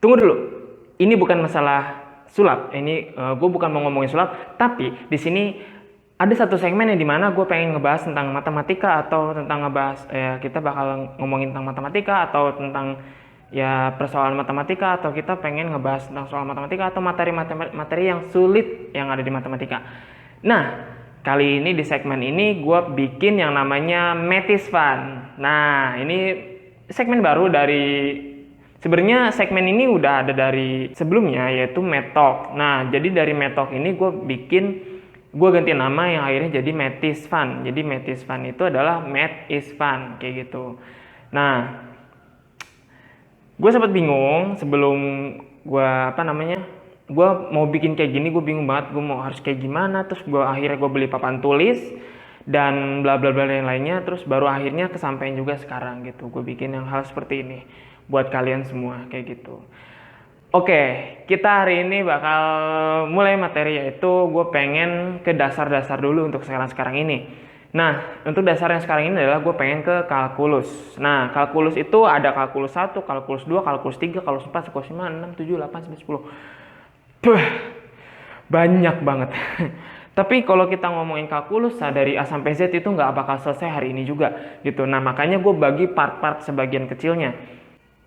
Tunggu dulu. Ini bukan masalah sulap. Ini gue bukan mau ngomongin sulap, tapi di sini ada satu segmen yang dimana gue pengen ngebahas tentang matematika atau tentang ngebahas kita bakal ngomongin tentang matematika atau tentang ya persoalan matematika, atau kita pengen ngebahas tentang soal matematika atau materi yang sulit yang ada di matematika. Nah, kali ini di segmen ini gue bikin yang namanya Math is Fun. Nah, ini segmen baru dari, sebenarnya segmen ini udah ada dari sebelumnya, yaitu Math Talk. Nah, jadi dari Math Talk ini gue ganti nama yang akhirnya jadi Math is Fun. Jadi Math is Fun itu adalah Math is Fun, kayak gitu. Nah, gue sempat bingung sebelum gue mau bikin kayak gini, gue bingung banget gue mau harus kayak gimana. Terus akhirnya gue beli papan tulis dan bla bla bla yang lainnya. Terus baru akhirnya kesampaian juga sekarang gitu, gue bikin yang hal seperti ini buat kalian semua, kayak gitu. Oke, kita hari ini bakal mulai materi, yaitu gue pengen ke dasar-dasar dulu untuk sekarang ini. Nah, untuk dasar yang sekarang ini adalah gue pengen ke kalkulus. Nah, kalkulus itu ada kalkulus 1, kalkulus 2, kalkulus 3, kalkulus 4, kalkulus 5, 6, 7, 8, 9, 10. Banyak banget. Tapi kalau kita ngomongin kalkulus dari A sampai Z itu nggak bakal selesai hari ini juga gitu. Nah, makanya gue bagi part-part sebagian kecilnya.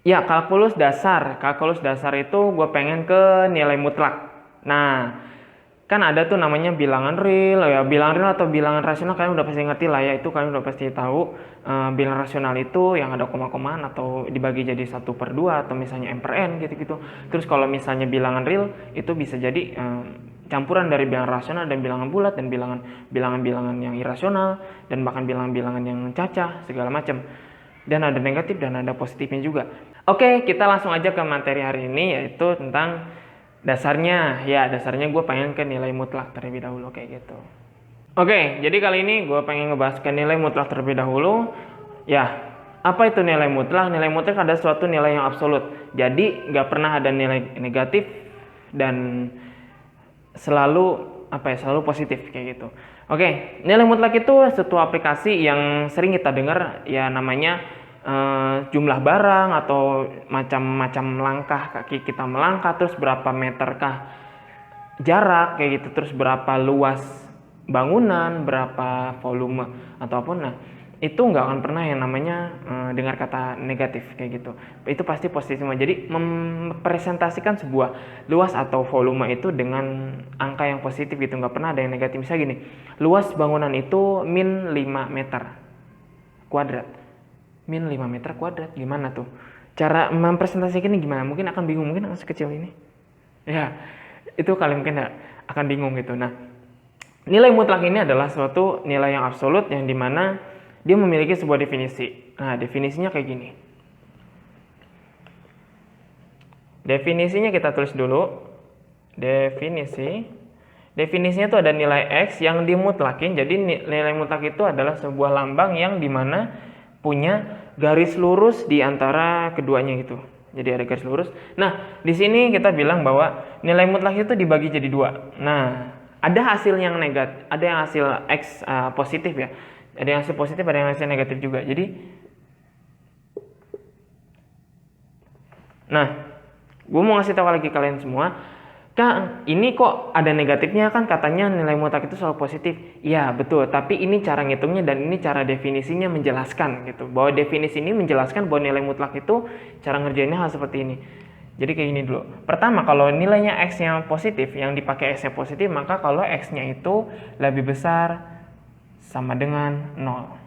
Ya, kalkulus dasar. Kalkulus dasar itu gue pengen ke nilai mutlak. Nah, kan ada tuh namanya bilangan real, ya bilangan real atau bilangan rasional, kalian udah pasti ngerti lah ya, itu kalian udah pasti tahu. Bilangan rasional itu yang ada koma-komaan atau dibagi jadi 1/2 atau misalnya M per N gitu-gitu. Terus kalau misalnya bilangan real itu bisa jadi campuran dari bilangan rasional dan bilangan bulat dan bilangan-bilangan yang irasional dan bahkan bilangan-bilangan yang cacah segala macam. Dan ada negatif dan ada positifnya juga. Oke, kita langsung aja ke materi hari ini, yaitu tentang dasarnya. Ya, dasarnya gue pengen ke nilai mutlak terlebih dahulu, kayak gitu. Oke, jadi kali ini gue pengen ngebahas ke nilai mutlak terlebih dahulu. Ya, apa itu nilai mutlak? Nilai mutlak ada suatu nilai yang absolut. Jadi nggak pernah ada nilai negatif dan selalu positif, kayak gitu. Oke, nilai mutlak itu suatu aplikasi yang sering kita dengar, ya namanya jumlah barang atau macam-macam langkah kaki kita melangkah, terus berapa meterkah jarak, kayak gitu, terus berapa luas bangunan, berapa volume ataupun. Nah, itu nggak akan pernah yang namanya dengar kata negatif, kayak gitu. Itu pasti positif semua. Jadi mempresentasikan sebuah luas atau volume itu dengan angka yang positif gitu, nggak pernah ada yang negatif. Misalnya gini, luas bangunan itu min 5 meter kuadrat. Min 5 meter kuadrat, gimana tuh? Cara mempresentasikannya gimana? Mungkin akan bingung, mungkin akan sekecil ini. Ya, itu kalian mungkin akan bingung gitu. Nah, nilai mutlak ini adalah suatu nilai yang absolut yang dimana dia memiliki sebuah definisi. Nah, definisinya kayak gini. Definisinya kita tulis dulu. Definisinya itu ada nilai X yang dimutlakin. Jadi nilai mutlak itu adalah sebuah lambang yang dimana punya garis lurus di antara keduanya gitu. Jadi ada garis lurus. Nah, di sini kita bilang bahwa nilai mutlak itu dibagi jadi 2. Nah, ada hasil yang negatif, ada yang hasil X positif ya. Ada yang hasil positif, ada yang hasil negatif juga. Jadi, nah, gue mau ngasih tahu lagi kalian semua, Kak, ini kok ada negatifnya, kan katanya nilai mutlak itu selalu positif. Ya, betul, tapi ini cara ngitungnya dan ini cara definisinya menjelaskan gitu. Bahwa definisi ini menjelaskan bahwa nilai mutlak itu cara ngerjainnya hal seperti ini. Jadi kayak gini dulu. Pertama, kalau nilainya X-nya positif, yang dipakai X-nya positif, maka kalau X-nya itu lebih besar sama dengan 0.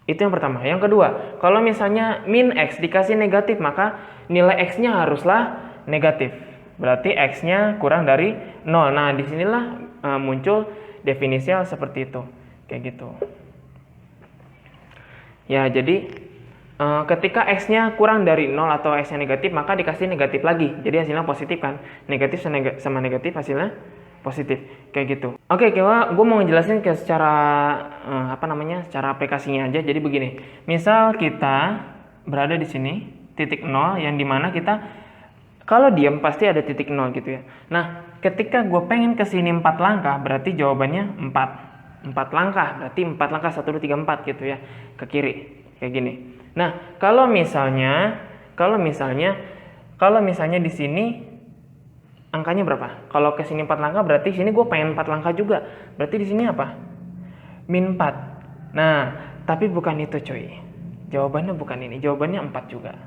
Itu yang pertama. Yang kedua, kalau misalnya min X dikasih negatif, maka nilai X-nya haruslah negatif. Berarti X-nya kurang dari 0. Nah, disinilah muncul definisinya seperti itu. Kayak gitu. Ya, jadi ketika X-nya kurang dari 0 atau X-nya negatif, maka dikasih negatif lagi. Jadi hasilnya positif kan. Negatif sama negatif hasilnya positif, kayak gitu. Oke, gue mau ngejelasin ke secara secara aplikasinya aja. Jadi begini, misal kita berada di sini titik 0, yang dimana kita kalau diam pasti ada titik 0 gitu ya. Nah, ketika gue pengen ke sini 4 langkah, berarti jawabannya 4 langkah, berarti 4 langkah 1, 2, 3, 4 gitu ya, ke kiri kayak gini. Nah, kalau misalnya Kalau misalnya di sini angkanya berapa? Kalau ke sini 4 langkah, berarti sini gue pengen 4 langkah juga. Berarti di sini apa? Min 4. Nah, tapi bukan itu coy. Jawabannya bukan ini. Jawabannya 4 juga.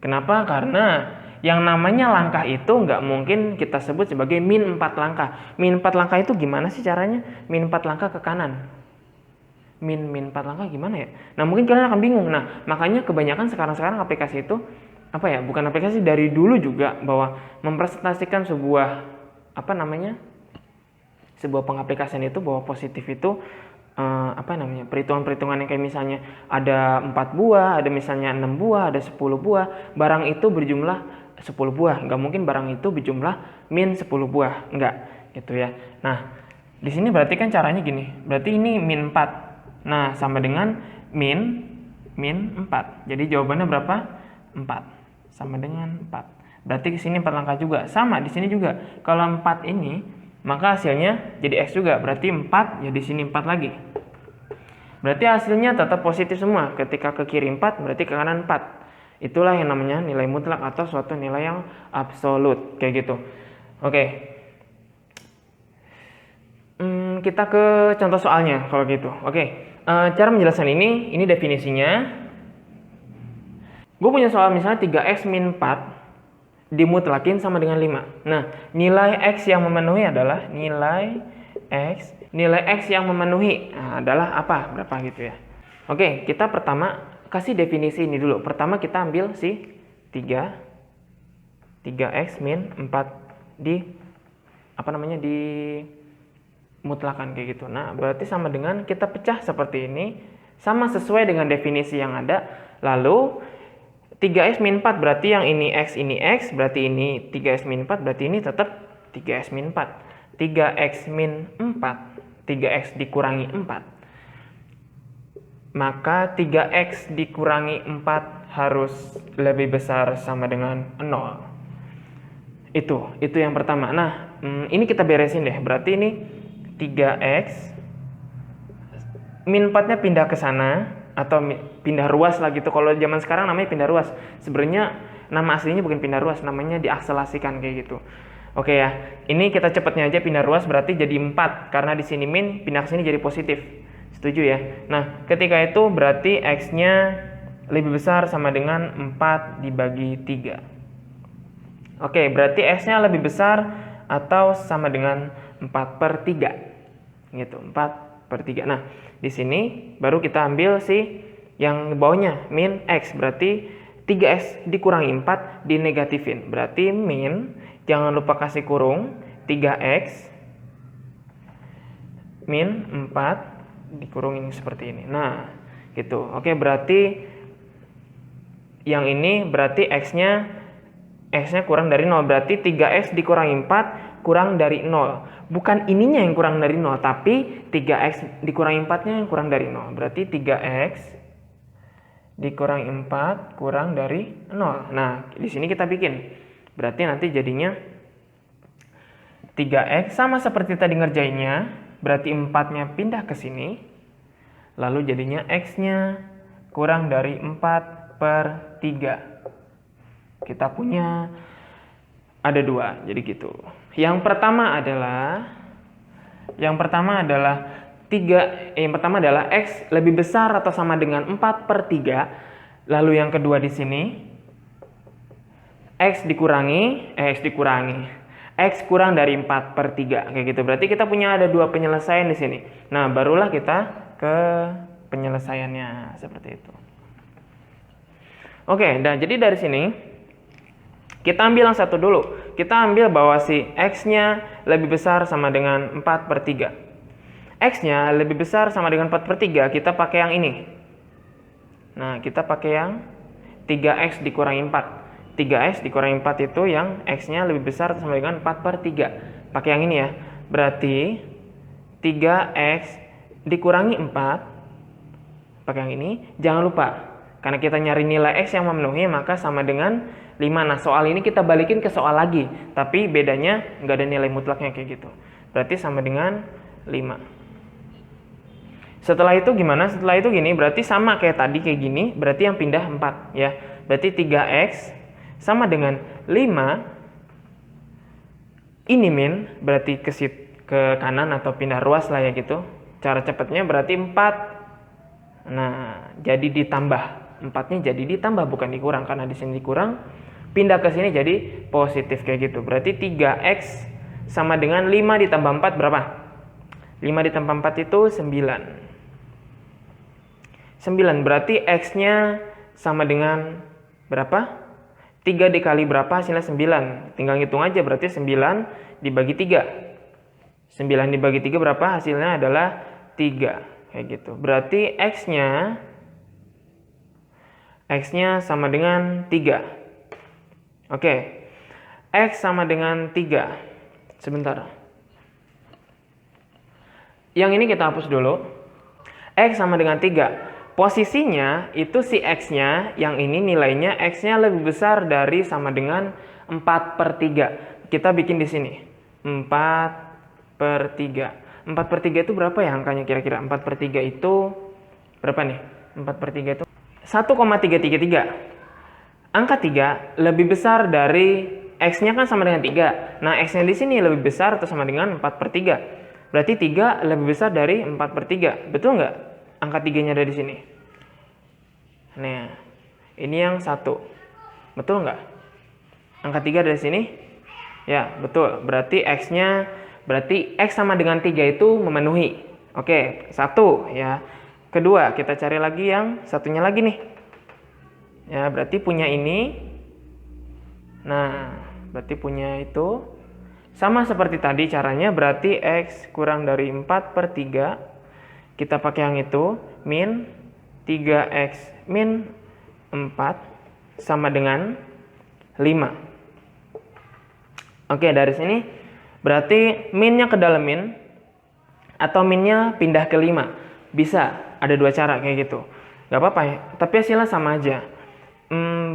Kenapa? Karena yang namanya langkah itu nggak mungkin kita sebut sebagai min 4 langkah. Min 4 langkah itu gimana sih caranya? Min 4 langkah ke kanan. Min 4 langkah gimana ya? Nah, mungkin kalian akan bingung. Nah, makanya kebanyakan sekarang aplikasi itu bukan aplikasi, dari dulu juga, bahwa mempresentasikan sebuah sebuah pengaplikasian itu bahwa positif itu perhitungan-perhitungan yang kayak misalnya ada 4 buah, ada misalnya 6 buah, ada 10 buah, barang itu berjumlah 10 buah. Nggak mungkin barang itu berjumlah min 10 buah, nggak gitu ya. Nah, di sini berarti kan caranya gini, berarti ini min 4. Nah, sama dengan min 4. Jadi jawabannya berapa? 4. Sama dengan 4. Berarti di sini 4 langkah juga. Sama di sini juga. Kalau 4 ini, maka hasilnya jadi X juga. Berarti 4, ya di sini 4 lagi. Berarti hasilnya tetap positif semua. Ketika ke kiri 4, berarti ke kanan 4. Itulah yang namanya nilai mutlak atau suatu nilai yang absolut. Kayak gitu. Oke. Kita ke contoh soalnya kalau gitu. Oke. Cara menjelaskan ini definisinya. Gue punya soal misalnya 3x min 4 dimutlakin sama dengan 5. Nah, nilai x yang memenuhi adalah nilai x yang memenuhi adalah apa? Berapa gitu ya. Oke, kita pertama kasih definisi ini dulu. Pertama kita ambil si 3x min 4 dimutlakan kayak gitu. Nah, berarti sama dengan kita pecah seperti ini, sama sesuai dengan definisi yang ada. Lalu 3x min 4 berarti yang ini x, berarti ini 3x min 4, berarti ini tetap 3x min 4. 3x min 4, 3x dikurangi 4. Maka 3x dikurangi 4 harus lebih besar sama dengan 0. Itu yang pertama. Nah, ini kita beresin deh. Berarti ini 3x min 4-nya pindah ke sana atau pindah ruas lah gitu. Kalau zaman sekarang namanya pindah ruas. Sebenarnya nama aslinya bukan pindah ruas, namanya diakselasikan kayak gitu. Oke ya. Ini kita cepatnya aja, pindah ruas berarti jadi 4 karena di sini min, pindah ke sini jadi positif. Setuju ya? Nah, ketika itu berarti x-nya lebih besar sama dengan 4 dibagi 3. Oke, berarti x-nya lebih besar atau sama dengan 4/3. Gitu, 4/3. Nah, di sini baru kita ambil si yang bawahnya min x, berarti 3x dikurangi 4 dinegatifin. Berarti min, jangan lupa kasih kurung, 3x min 4 dikurungin seperti ini. Nah, gitu. Oke, berarti yang ini berarti x-nya kurang dari 0. Berarti 3x dikurangi 4 kurang dari 0. Bukan ininya yang kurang dari 0, tapi 3x dikurangi 4-nya yang kurang dari 0. Berarti 3x dikurangi 4 kurang dari 0. Nah, di sini kita bikin. Berarti nanti jadinya 3x sama seperti tadi ngerjainnya. Berarti 4-nya pindah ke sini. Lalu jadinya x-nya kurang dari 4/3. Kita punya ada 2, jadi gitu. Yang pertama adalah x lebih besar atau sama dengan 4/3. Lalu yang kedua di sini x kurang dari 4/3 kayak gitu. Berarti kita punya ada 2 penyelesaian di sini. Nah, barulah kita ke penyelesaiannya seperti itu. Oke, dan jadi dari sini kita ambil yang satu dulu. Kita ambil bahwa si x-nya lebih besar sama dengan 4/3. X-nya lebih besar sama dengan 4/3, kita pakai yang ini. Nah, kita pakai yang 3x dikurangi 4. 3x dikurangi 4 itu yang x-nya lebih besar sama dengan 4/3. Pakai yang ini ya. Berarti 3x dikurangi 4. Pakai yang ini. Jangan lupa, karena kita nyari nilai x yang memenuhi, maka sama dengan 5. Nah, soal ini kita balikin ke soal lagi. Tapi bedanya nggak ada nilai mutlaknya kayak gitu. Berarti sama dengan 5. Setelah itu gimana? Setelah itu gini, berarti sama kayak tadi kayak gini, berarti yang pindah 4 ya. Berarti 3x sama dengan 5. Ini min, berarti ke kanan atau pindah ruas lah ya gitu. Cara cepatnya berarti 4. Nah, jadi ditambah. 4-nya jadi ditambah bukan dikurang, karena di sini dikurang. Pindah ke sini jadi positif kayak gitu. Berarti 3x sama dengan 5 ditambah 4 berapa? 5 ditambah 4 itu 9. 9 berarti x-nya sama dengan berapa? 3 dikali berapa hasilnya 9. Tinggal ngitung aja, berarti 9 dibagi 3. 9 dibagi 3 berapa? Hasilnya adalah 3. Kayak gitu. Berarti x-nya sama dengan 3. Oke. X sama dengan 3. Sebentar. Yang ini kita hapus dulu. X sama dengan 3. Posisinya itu si x-nya, yang ini nilainya x-nya lebih besar dari sama dengan 4/3. Kita bikin di sini. 4/3. 4/3 itu berapa ya angkanya kira-kira? 4/3 itu berapa nih? 4/3 itu 1,333. Angka 3 lebih besar dari x-nya kan sama dengan 3. Nah, x-nya di sini lebih besar atau sama dengan 4/3. Berarti 3 lebih besar dari 4/3. Betul nggak? Angka 3-nya ada di sini. Nah, ini yang 1. Betul nggak? Angka 3 ada di sini? Ya, betul. Berarti x sama dengan 3 itu memenuhi. Oke, 1 ya. Kedua, kita cari lagi yang satunya lagi nih. Ya, berarti punya ini. Nah, berarti punya itu. Sama seperti tadi caranya, berarti x kurang dari 4/3. Kita pakai yang itu, min 3x min 4 sama dengan 5. Oke, dari sini berarti minnya ke dalam min atau minnya pindah ke 5. Bisa, ada 2 cara kayak gitu. Gak apa-apa ya, tapi hasilnya sama aja.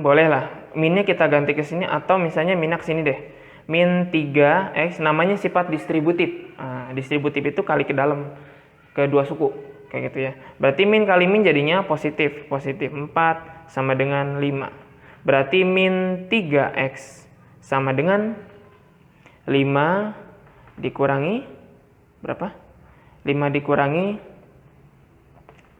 Boleh lah, minnya kita ganti ke sini atau misalnya minnya ke sini deh. Min 3x, namanya sifat distributif. Distributif itu kali ke dalam. Kedua suku kayak gitu ya. Berarti min kali min jadinya positif. Positif 4 sama dengan 5. Berarti min 3x sama dengan 5 dikurangi berapa? 5 dikurangi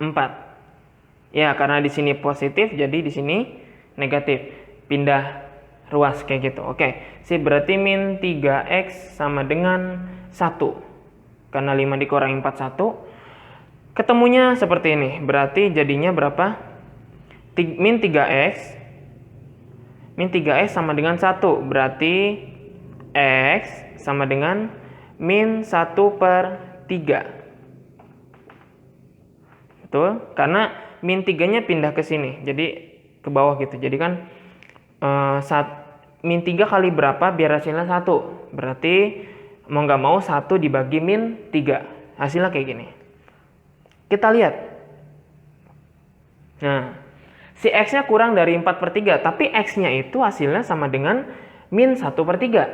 4. Ya, karena di sini positif jadi di sini negatif. Pindah ruas kayak gitu. Oke. Berarti min 3x sama dengan 1. Karena 5 dikurangi 4, 1. Ketemunya seperti ini. Berarti jadinya berapa? Min 3x. Min 3x sama dengan 1. Berarti x sama dengan min 1/3. Betul? Karena min 3-nya pindah ke sini. Jadi ke bawah gitu. Jadi kan min 3 kali berapa biar hasilnya 1. Berarti mau nggak mau 1 dibagi min 3. Hasilnya kayak gini. Kita lihat. Nah, si x-nya kurang dari 4/3. Tapi x-nya itu hasilnya sama dengan min 1/3.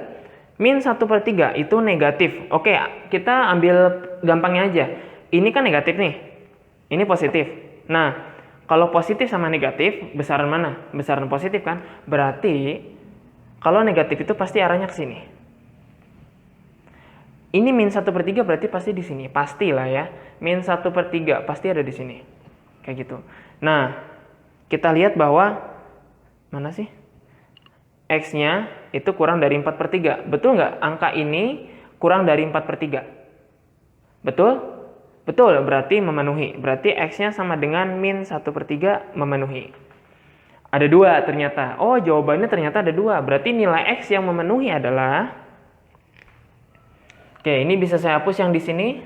Min 1/3 itu negatif. Oke, kita ambil gampangnya aja. Ini kan negatif nih. Ini positif. Nah, kalau positif sama negatif, besaran mana? Besaran positif kan? Berarti, kalau negatif itu pasti arahnya ke sini. Ini min 1/3 berarti pasti di sini. Pastilah ya. Min 1/3 pasti ada di sini. Kayak gitu. Nah, kita lihat bahwa mana sih? X-nya itu kurang dari 4/3. Betul nggak? Angka ini kurang dari 4/3. Betul? Betul, berarti memenuhi. Berarti X-nya sama dengan min 1/3 memenuhi. Ada 2 ternyata. Oh, jawabannya ternyata ada 2. Berarti nilai X yang memenuhi adalah... Oke, ini bisa saya hapus yang di sini.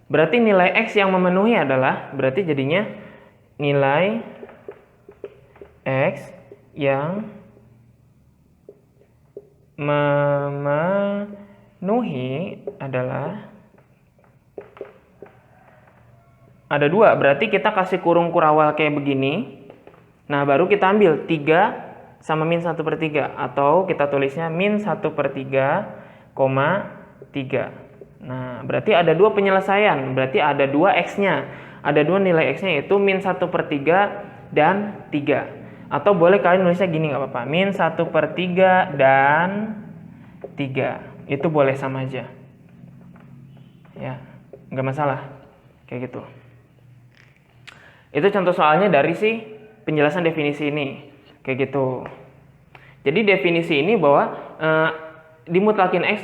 Berarti nilai X yang memenuhi adalah, berarti jadinya nilai X yang memenuhi adalah ada 2, berarti kita kasih kurung kurawal kayak begini. Nah, baru kita ambil 3 sama min 1/3, atau kita tulisnya min 1/3, 3. Nah, berarti ada dua penyelesaian, berarti ada dua X-nya. Ada dua nilai X-nya, yaitu min 1/3 dan 3. Atau boleh kalian nulisnya gini, nggak apa-apa. Min 1/3 dan 3. Itu boleh sama aja. Ya, nggak masalah. Kayak gitu. Itu contoh soalnya dari si penjelasan definisi ini. Kayak gitu. Jadi definisi ini bahwa dimutlakin X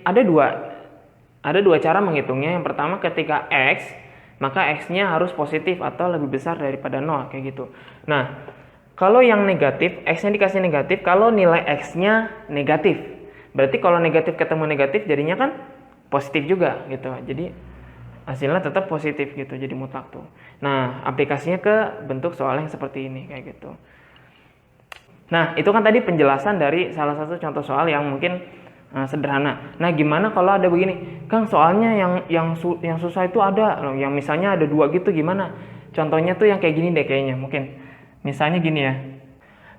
ada dua cara menghitungnya. Yang pertama ketika X, maka X-nya harus positif atau lebih besar daripada 0, kayak gitu. Nah, kalau yang negatif, X-nya dikasih negatif, kalau nilai X-nya negatif. Berarti kalau negatif ketemu negatif jadinya kan positif juga gitu. Jadi hasilnya tetap positif gitu, jadi mutlak tuh. Nah, aplikasinya ke bentuk soal yang seperti ini, kayak gitu. Nah, itu kan tadi penjelasan dari salah satu contoh soal yang mungkin sederhana. Nah, gimana kalau ada begini, Kang, soalnya yang susah itu ada, yang misalnya ada 2 gitu, gimana? Contohnya tuh yang kayak gini deh kayaknya, mungkin. Misalnya gini ya.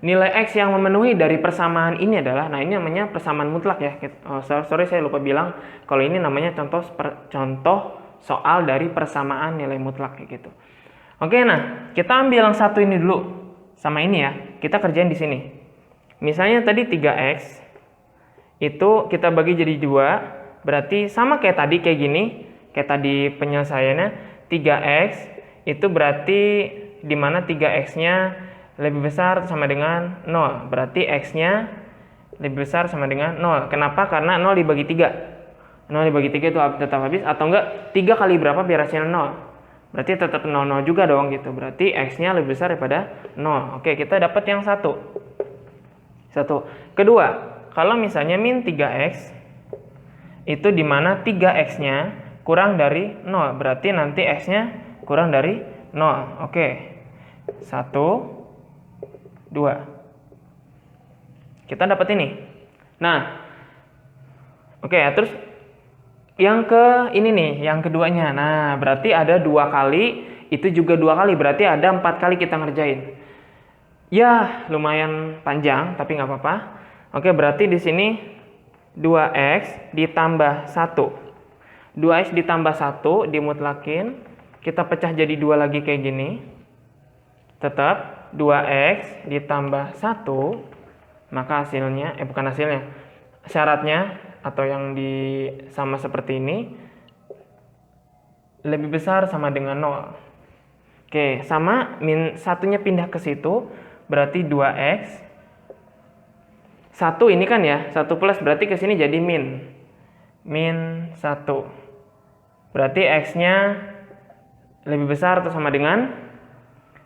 Nilai X yang memenuhi dari persamaan ini adalah, nah ini namanya persamaan mutlak ya. Sorry saya lupa bilang, kalau ini namanya contoh soal dari persamaan nilai mutlak kayak gitu. Oke, nah kita ambil yang satu ini dulu sama ini ya. Kita kerjain di sini. Misalnya tadi 3X itu kita bagi jadi 2, berarti sama kayak tadi, kayak gini. Kayak tadi penyelesaiannya 3X itu berarti di mana 3X-nya lebih besar sama dengan 0. Berarti X-nya lebih besar sama dengan 0. Kenapa? Karena 0 dibagi 3. 0 dibagi 3 itu tetap habis, atau enggak 3 kali berapa biar hasilnya 0. Berarti tetap 0 juga dong gitu. Berarti X-nya lebih besar daripada 0. Oke, kita dapat yang satu. Kedua, kalau misalnya min 3X itu di mana 3X-nya kurang dari 0. Berarti nanti X-nya kurang dari 0. Oke. 1, 2. Kita dapat ini. Nah, oke, terus yang ke ini nih, yang keduanya. Nah, berarti ada 2 kali, itu juga 2 kali, berarti ada 4 kali kita ngerjain. Ya, lumayan panjang, tapi nggak apa-apa. Oke, berarti di sini 2X ditambah 1. 2X ditambah 1 dimutlakin, kita pecah jadi 2 lagi kayak gini. Tetap 2X ditambah 1, maka hasilnya, bukan hasilnya, syaratnya atau yang sama seperti ini lebih besar sama dengan 0. Oke, sama min 1-nya pindah ke situ, berarti 2X. 1 ini kan ya, 1 plus berarti ke sini jadi min 1. Berarti X-nya lebih besar atau sama dengan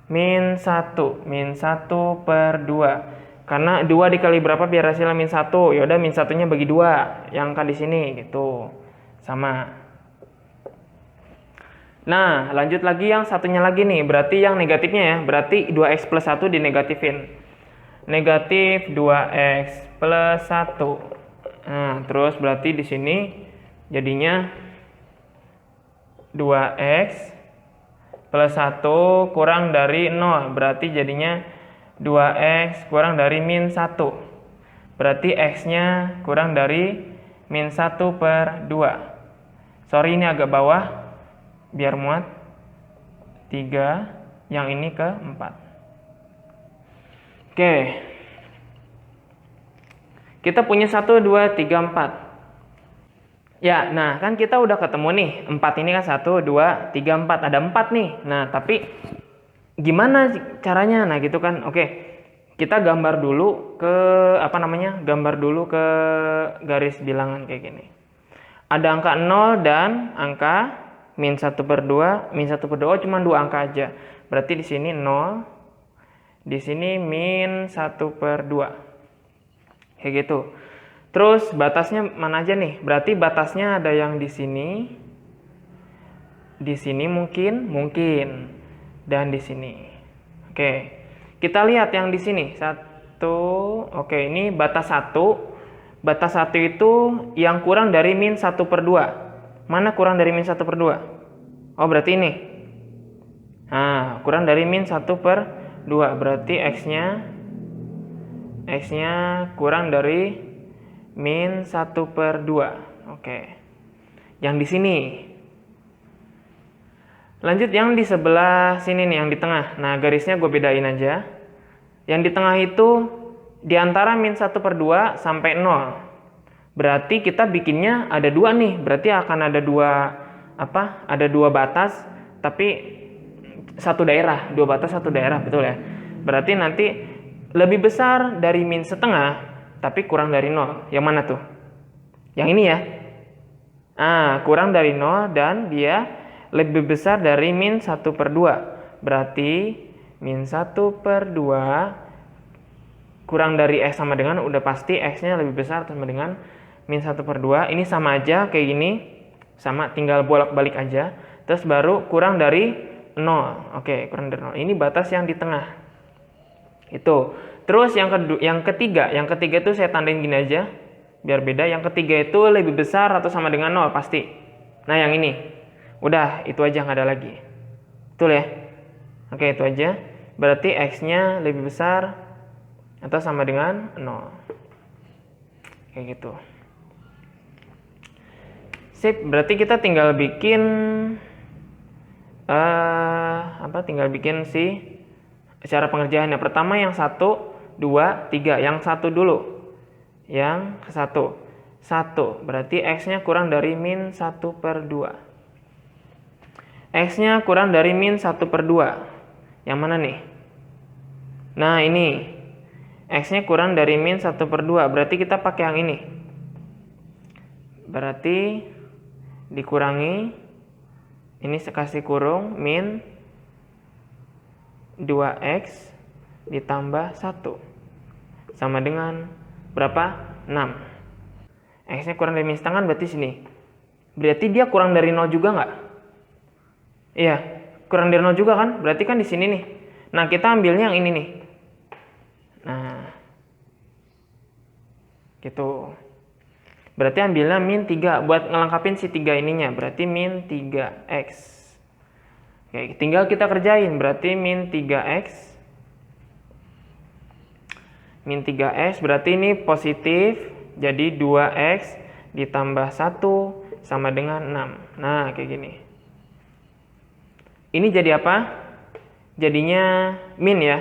min 1. Min 1/2. Karena 2 dikali berapa biar hasilnya min 1? Yaudah min 1-nya bagi 2. Yang angka di sini gitu. Sama. Nah, lanjut lagi yang satunya lagi nih. Berarti yang negatifnya ya. Berarti 2X plus 1 dinegatifin. Negatif 2X plus 1. Nah, terus berarti di sini jadinya 2X plus 1 kurang dari 0. Berarti jadinya 2X kurang dari min 1. Berarti X-nya kurang dari min 1/2. Sorry, ini agak bawah, biar muat. 3, yang ini ke 4. Oke. Kita punya 1, 2, 3, 4. Ya, nah kan kita udah ketemu nih. 4 ini kan 1, 2, 3, 4. Ada 4 nih. Nah, tapi gimana caranya? Nah, gitu kan. Oke. Kita gambar dulu ke gambar dulu ke garis bilangan kayak gini. Ada angka 0 dan angka min 1/2. Min 1/2 cuma 2 angka aja. Berarti di sini 0. Di sini min 1/2. Kayak gitu. Terus batasnya mana aja nih? Berarti batasnya ada yang di sini. Di sini mungkin dan di sini. Oke. Kita lihat yang di sini. 1. Oke, ini batas 1. Batas 1 itu yang kurang dari min 1/2. Mana kurang dari min 1/2? Oh, berarti ini. Nah, kurang dari min 1/2. Berarti X-nya X-nya kurang dari min 1/2. Oke. Yang di sini. Lanjut yang di sebelah sini nih, yang di tengah. Nah, garisnya gue bedain aja. Yang di tengah itu di antara min 1/2 sampai 0. Berarti kita bikinnya ada dua nih. Berarti akan ada ada dua batas, tapi satu daerah. Dua batas satu daerah, betul ya? Berarti nanti lebih besar dari min setengah, tapi kurang dari 0. Yang mana tuh? Yang ini ya. Kurang dari 0 dan dia lebih besar dari min 1/2. Berarti min 1/2 kurang dari X sama dengan, udah pasti X-nya lebih besar sama dengan min 1/2. Ini sama aja kayak gini. Sama, tinggal bolak-balik aja. Terus baru kurang dari 0. Oke, kurang dari 0. Ini batas yang di tengah. Itu. Terus yang ketiga itu saya tandain gini aja biar beda. Yang ketiga itu lebih besar atau sama dengan 0 pasti. Nah, yang ini. Udah, itu aja, nggak ada lagi. Betul ya? Oke, itu aja. Berarti X-nya lebih besar atau sama dengan 0. Kayak gitu. Sip, berarti kita tinggal bikin tinggal bikin cara pengerjaannya. Pertama yang 1, 2, 3. Yang 1 dulu. Yang ke 1. 1, berarti X-nya kurang dari min 1/2. X-nya kurang dari min 1/2. Yang mana nih? Nah, ini. X-nya kurang dari min 1/2. Berarti kita pakai yang ini. Berarti dikurangi. Ini saya kasih kurung. Min 2X ditambah 1. Sama dengan berapa? 6. X-nya kurang dari min setengah berarti sini. Berarti dia kurang dari 0 juga nggak? Iya, kurang dari 0 juga kan? Berarti kan di sini nih. Nah, kita ambilnya yang ini nih. Nah, gitu. Berarti ambilnya min 3. Buat ngelengkapin si 3 ininya. Berarti min 3X. Oke, tinggal kita kerjain. Berarti min 3X. Min 3X berarti ini positif. Jadi 2X ditambah 1 sama dengan 6. Nah, kayak gini. Ini jadi apa? Jadinya min ya.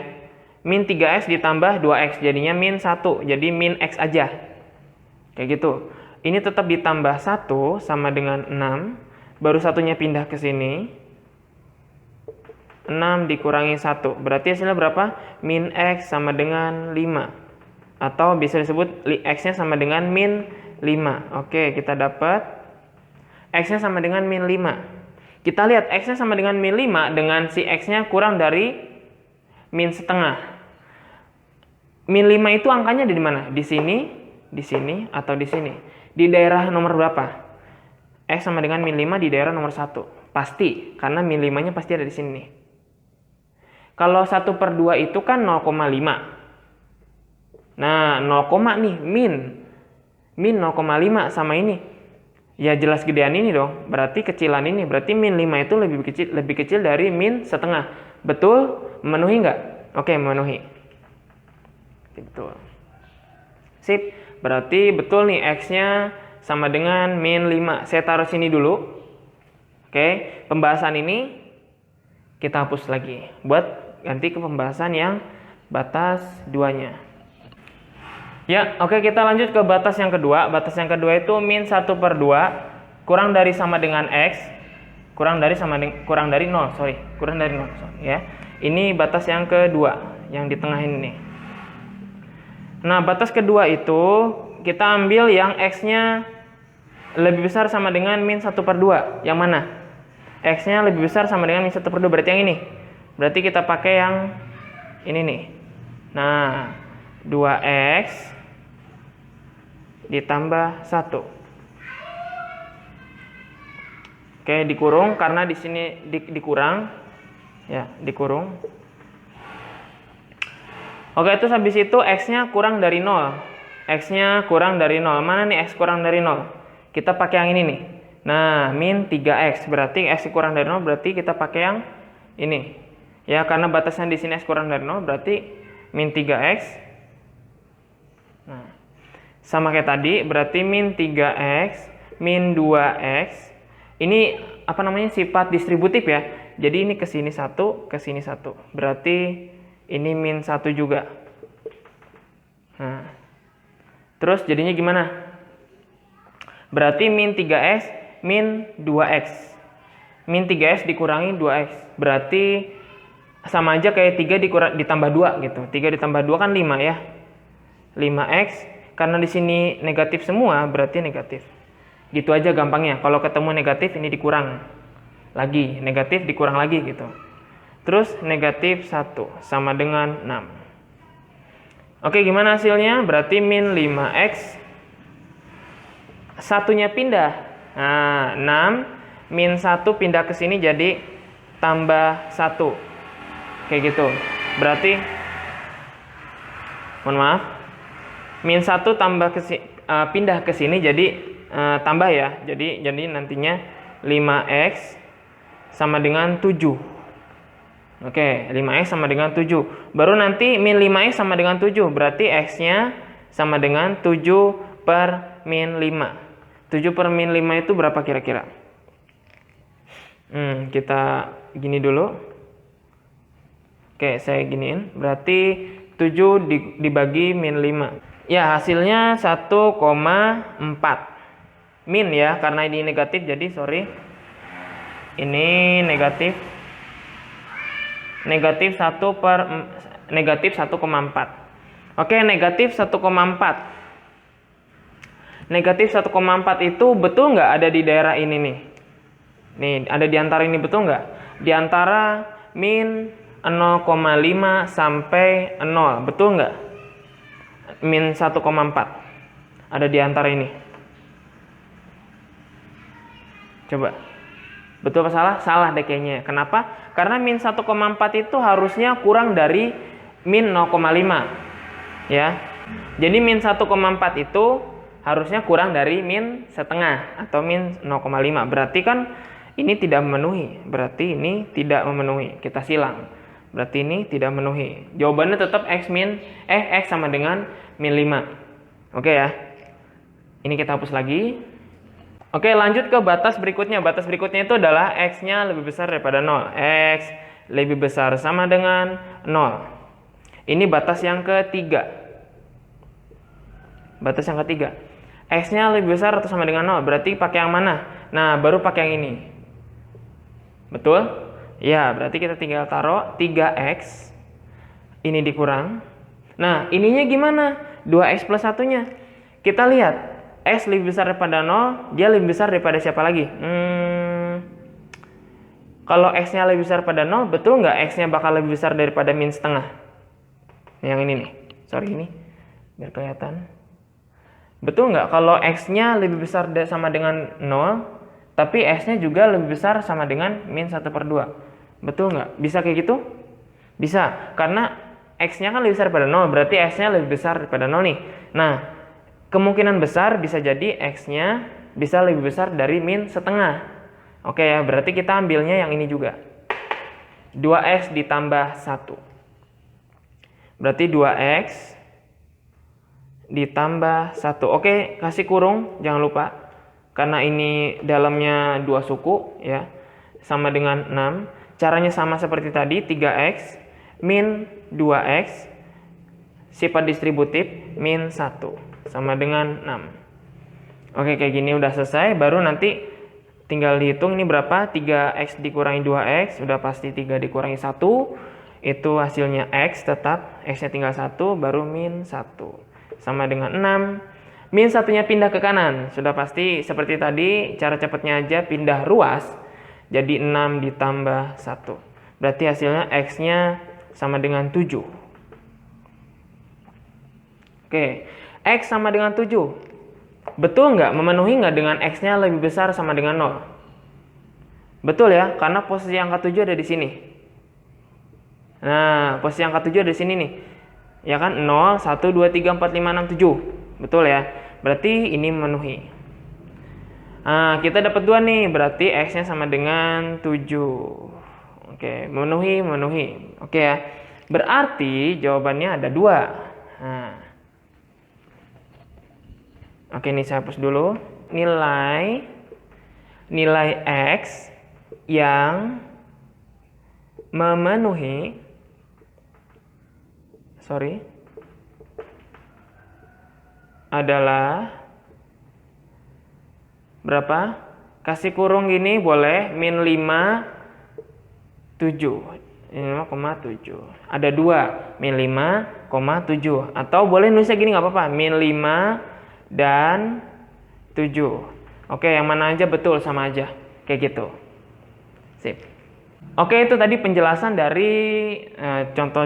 Min 3X ditambah 2X. Jadinya min 1. Jadi min X aja. Kayak gitu. Ini tetap ditambah 1 sama dengan 6. Baru satunya pindah ke sini. 6 dikurangi 1. Berarti hasilnya berapa? Min X sama dengan 5. Atau bisa disebut X-nya sama dengan min 5. Oke, kita dapat X-nya sama dengan min 5. Kita lihat X-nya sama dengan min 5 dengan si X-nya kurang dari min setengah. Min 5 itu angkanya di mana? Di sini, atau di sini. Di daerah nomor berapa? X sama dengan min 5 di daerah nomor 1. Pasti, karena min 5-nya pasti ada di sini nih. Kalau 1/2 itu kan 0,5. Nah, 0, nih, min 0,5 sama ini. Ya jelas gedean ini dong, berarti kecilan ini. Berarti min 5 itu lebih kecil dari min setengah. Betul? Memenuhi nggak? Oke, memenuhi. Betul. Sip, berarti betul nih X-nya sama dengan min 5. Saya taruh sini dulu. Oke, pembahasan ini kita hapus lagi. Buat ganti ke pembahasan yang batas 2-nya. Ya, oke, kita lanjut ke batas yang kedua. Batas yang kedua itu min 1/2 kurang dari sama dengan X, kurang dari 0, ya. Ini batas yang kedua, yang di tengah ini nih. Nah, batas kedua itu kita ambil yang X-nya lebih besar sama dengan min 1/2. Yang mana? X-nya lebih besar sama dengan min 1/2, berarti yang ini. Berarti kita pakai yang ini nih. Nah, 2X ditambah 1. Oke, dikurung karena di sini dikurang. Ya, dikurung. Oke, terus habis itu X-nya kurang dari 0. X-nya kurang dari 0. Mana nih X kurang dari 0? Kita pakai yang ini nih. Nah, min 3X. Berarti X kurang dari 0, berarti kita pakai yang ini. Ya, karena batasnya di sini X kurang dari 0, berarti min 3X Sama kayak tadi, berarti min 3x, min 2x. Ini apa namanya, sifat distributif ya. Jadi ini ke sini 1, ke sini 1. Berarti ini min 1 juga. Nah, terus jadinya gimana? Berarti min 3x, min 2x. Min 3x dikurangi 2x. Berarti sama aja kayak 3 ditambah 2 gitu. 3 ditambah 2 kan 5 ya. 5x. Karena di sini negatif semua, berarti negatif. Gitu aja gampangnya. Kalau ketemu negatif, ini dikurang lagi. Negatif dikurang lagi gitu. Terus negatif 1 sama dengan 6. Oke, gimana hasilnya? Berarti min 5x. Satunya pindah. Nah, 6. Min 1 pindah ke sini jadi tambah 1. Kayak gitu. Berarti, mohon maaf. Min 1 pindah ke sini jadi tambah ya. Jadi nantinya 5x sama dengan 7. Oke, 5x sama dengan 7. Baru nanti min 5x sama dengan 7. Berarti x-nya sama dengan 7 per min 5. 7 per min 5 itu berapa kira-kira? Kita gini dulu. Oke, saya giniin. Berarti 7 dibagi min 5. Ya, hasilnya 1,4. Min ya, karena ini negatif jadi sorry. Ini negatif 1,4. Oke, negatif 1,4. Negatif 1,4 itu betul nggak ada di daerah ini nih? Nih, ada di antara ini, betul nggak? Di antara min 0,5 sampai 0, betul nggak? Min 1,4 ada di antara ini. Coba, betul apa salah? Salah deh kayaknya. Kenapa? Karena min 1,4 itu harusnya kurang dari min 0,5 ya. Jadi min 1,4 itu harusnya kurang dari min setengah atau min 0,5. Berarti kan ini tidak memenuhi. Berarti ini tidak memenuhi. Kita silang. Berarti ini tidak memenuhi. Jawabannya tetap x sama dengan min 5. Oke ya. Ini kita hapus lagi. Oke, lanjut ke batas berikutnya. Batas berikutnya itu adalah x-nya lebih besar daripada 0. X lebih besar sama dengan 0. Ini batas yang ketiga. Batas yang ketiga. X-nya lebih besar atau sama dengan 0. Berarti pakai yang mana? Nah, baru pakai yang ini. Betul? Ya, berarti kita tinggal taruh 3x. Ini dikurang. Nah, ininya gimana? 2x plus 1-nya. Kita lihat. X lebih besar daripada 0. Dia lebih besar daripada siapa lagi? Kalau x-nya lebih besar daripada 0, betul nggak x-nya bakal lebih besar daripada min setengah? Yang ini nih. Sorry ini. Biar kelihatan. Betul nggak kalau x-nya lebih besar sama dengan 0, tapi x-nya juga lebih besar sama dengan min 1/2? Betul nggak? Bisa kayak gitu? Bisa, karena x-nya kan lebih besar daripada 0, berarti x-nya lebih besar daripada 0 nih. Nah, kemungkinan besar bisa jadi x-nya bisa lebih besar dari min setengah. Oke ya, berarti kita ambilnya yang ini juga. 2x ditambah 1. Berarti 2x ditambah 1. Oke, kasih kurung, jangan lupa. Karena ini dalamnya 2 suku ya. Sama dengan 6. Caranya sama seperti tadi, 3x min 2x sifat distributif min 1 sama dengan 6. Oke, kayak gini udah selesai. Baru nanti tinggal dihitung ini berapa. 3x dikurangi 2x, udah pasti 3 dikurangi 1. Itu hasilnya x tetap. X-nya tinggal 1, baru min 1. Sama dengan 6. Min 1-nya pindah ke kanan. Sudah pasti seperti tadi, cara cepatnya aja pindah ruas. Jadi 6 ditambah 1. Berarti hasilnya x-nya sama dengan 7. Oke, x sama dengan 7. Betul nggak? Memenuhi nggak dengan x-nya lebih besar sama dengan 0? Betul ya, karena posisi angka 7 ada di sini. Nah, posisi angka 7 ada di sini nih. Ya kan? 0, 1, 2, 3, 4, 5, 6, 7. Betul ya? Berarti ini memenuhi. Nah, kita dapat 2 nih. Berarti x-nya sama dengan 7. Oke, memenuhi. Oke ya. Berarti jawabannya ada 2. Nah. Oke, ini saya hapus dulu. Nilai X yang memenuhi adalah berapa? Kasih kurung gini boleh, min 5, 7. 5,7. Ada 2, min 5,7. Atau boleh nulisnya gini nggak apa-apa, min 5 dan 7. Oke, yang mana aja betul, sama aja. Kayak gitu. Sip. Oke, itu tadi penjelasan dari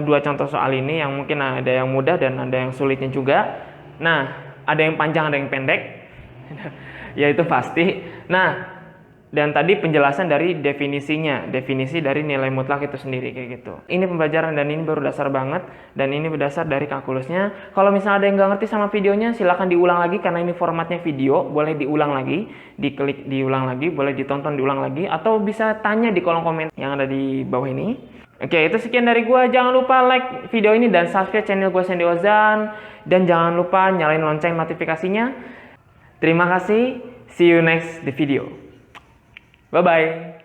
dua contoh soal ini yang mungkin ada yang mudah dan ada yang sulitnya juga. Nah, ada yang panjang, ada yang pendek. Ya itu pasti. Nah, dan tadi penjelasan dari definisinya, definisi dari nilai mutlak itu sendiri kayak gitu. Ini pembelajaran dan ini baru dasar banget dan ini berdasar dari kalkulusnya. Kalau misalnya ada yang nggak ngerti sama videonya, silahkan diulang lagi karena ini formatnya video, boleh diulang lagi, diklik diulang lagi, boleh ditonton diulang lagi, atau bisa tanya di kolom komen yang ada di bawah ini. Oke, itu sekian dari gua. Jangan lupa like video ini dan subscribe channel gua Sandy Ozan, dan jangan lupa nyalain lonceng notifikasinya. Terima kasih. See you next di video. Bye-bye.